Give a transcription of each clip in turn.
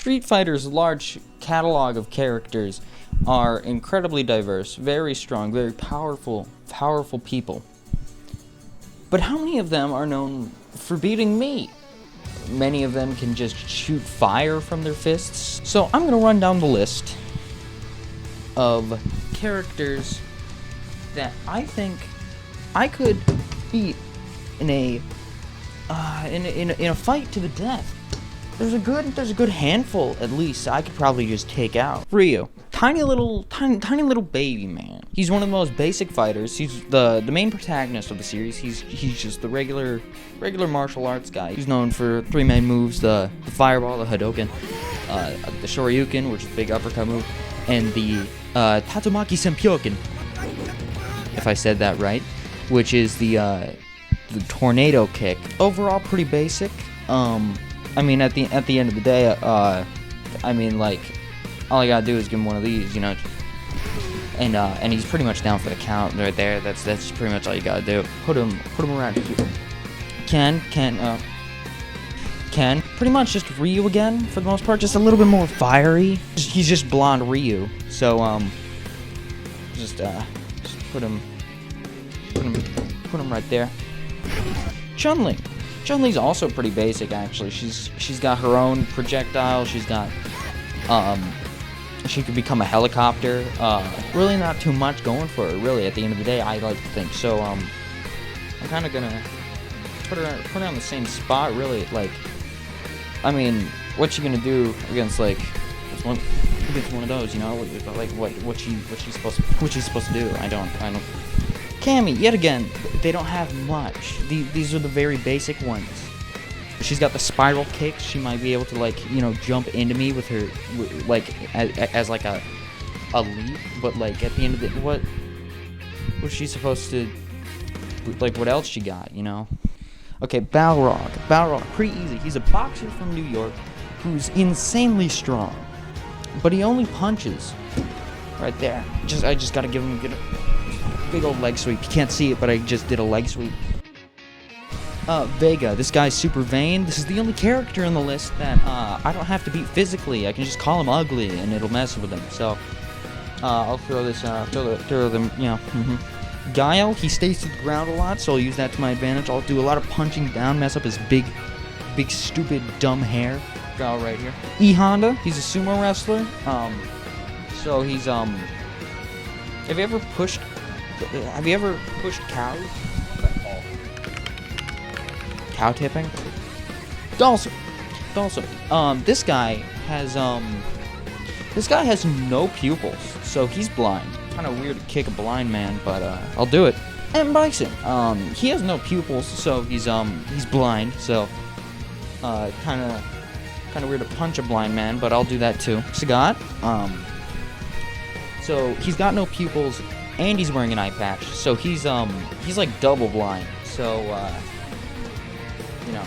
Street Fighter's large catalog of characters are incredibly diverse, very strong, very powerful people. But how many of them are known for beating me? Many of them can just shoot fire from their fists. So I'm gonna run down the list of characters that I think I could beat in a fight to the death. There's a good handful at least I could probably just take out. Ryu, tiny little baby man. He's one of the most basic fighters. He's the main protagonist of the series. He's just the regular martial arts guy. He's known for three main moves: the fireball, the Hadouken, the Shoryuken, which is a big uppercut move, and the Tatsumaki Senpyoken, if I said that right, which is the tornado kick. Overall, pretty basic. I mean, at the end of the day, I mean, like, all I gotta do is give him one of these, you know, and he's pretty much down for the count right there. That's pretty much all you gotta do. Put him around here. Ken, pretty much just Ryu again for the most part, just a little bit more fiery. He's just blonde Ryu, so just put him right there. ChunLi. ChunLi's also pretty basic, actually. She's got her own projectile. She's got she could become a helicopter. Really not too much going for her, really. At the end of the day, I like to think. So I'm kind of gonna put her on the same spot, really. Like, I mean, what you gonna do against one of those? You know, like what's she supposed to do? I don't. Cammy, yet again, they don't have much. These are the very basic ones. She's got the spiral kicks. She might be able to, like, you know, jump into me with her, like, as like a leap. But, like, at the end of it, what's she supposed to, like, what else she got, you know? Okay, Balrog, pretty easy. He's a boxer from New York who's insanely strong, but he only punches. Right there. I just gotta get a big old leg sweep. You can't see it, but I just did a leg sweep. Vega. This guy's super vain. This is the only character on the list that I don't have to beat physically. I can just call him ugly, and it'll mess with him. So I'll throw this. Throw them. You know. Guile. He stays to the ground a lot, so I'll use that to my advantage. I'll do a lot of punching down, mess up his big, stupid, dumb hair. Guile right here. E Honda. He's a sumo wrestler. So he's Have you ever pushed cows? Cow tipping? Dalsum. This guy has no pupils, so he's blind. Kind of weird to kick a blind man, but I'll do it. And Bison. He has no pupils, so he's blind. So kind of weird to punch a blind man, but I'll do that too. Sagat. So he's got no pupils, and he's wearing an eye patch. So he's like double blind. So you know,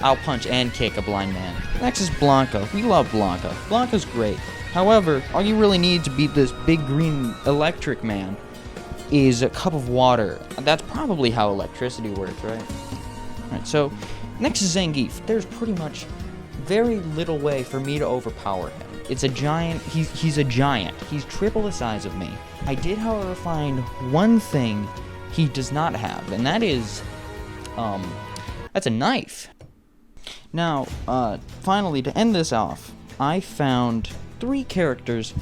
I'll punch and kick a blind man. Next is Blanca. We love Blanca. Blanca's great. However, all you really need to beat this big green electric man is a cup of water. That's probably how electricity works, right? Alright, so next is Zangief. There's pretty much very little way for me to overpower him. It's a giant. He's a giant. He's triple the size of me. I did, however, find one thing he does not have, and that is, that's a knife. Now, finally, to end this off, I found 3 characters,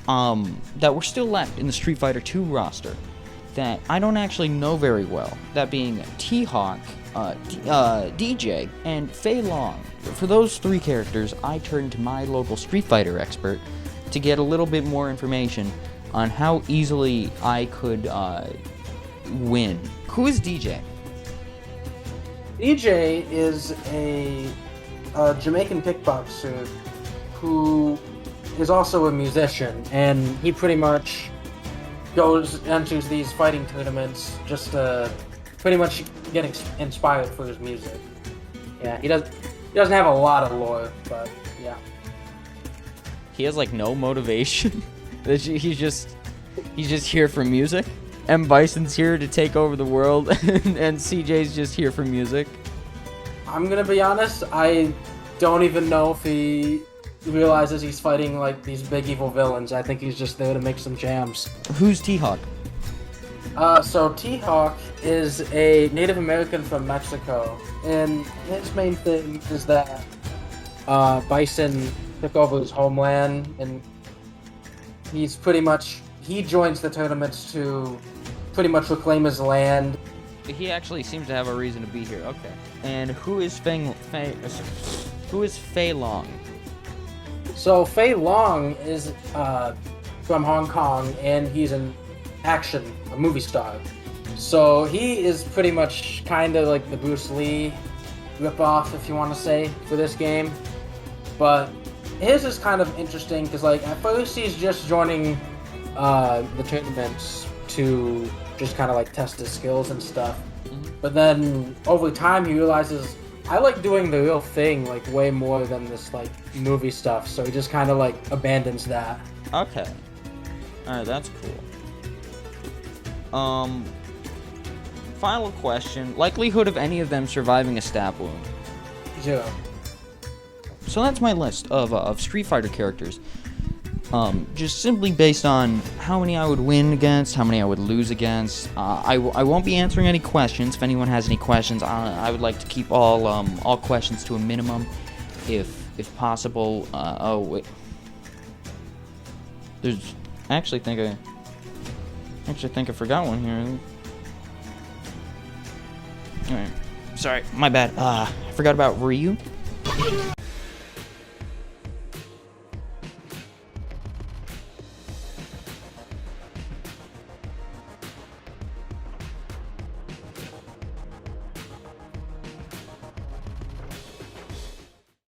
that were still left in the Street Fighter 2 roster that I don't actually know very well. That being THawk, DJ, and Fei Long. For those 3 characters, I turned to my local Street Fighter expert to get a little bit more information on how easily I could win. Who is DJ? DJ is a Jamaican kickboxer who is also a musician, and he pretty much goes into these fighting tournaments just to pretty much get inspired for his music. Yeah, he doesn't have a lot of lore, but yeah. He has like no motivation. He's just here for music. M. Bison's here to take over the world, and CJ's just here for music. I'm gonna be honest, I don't even know if he realizes he's fighting like these big evil villains. I think he's just there to make some jams. Who's T-Hawk? So THawk is a Native American from Mexico, and his main thing is that Bison took over his homeland, and he joins the tournaments to pretty much reclaim his land. He actually seems to have a reason to be here. Okay. And who is Fei Long? So Fei Long is from Hong Kong, and he's a movie star. So he is pretty much kind of like the Bruce Lee ripoff, if you want to say, for this game. But his is kind of interesting because, like, at first he's just joining the tournaments to just kind of like test his skills and stuff. But then over time he realizes, I like doing the real thing like way more than this like movie stuff. So he just kind of like abandons that. Okay. Alright, that's cool. Final question. Likelihood of any of them surviving a stab wound? 0. So that's my list of Street Fighter characters. Just simply based on how many I would win against, how many I would lose against. I won't be answering any questions. If anyone has any questions, I would like to keep all questions to a minimum, if possible. Oh wait, I actually think I forgot one here. Alright, sorry, my bad. I forgot about Ryu.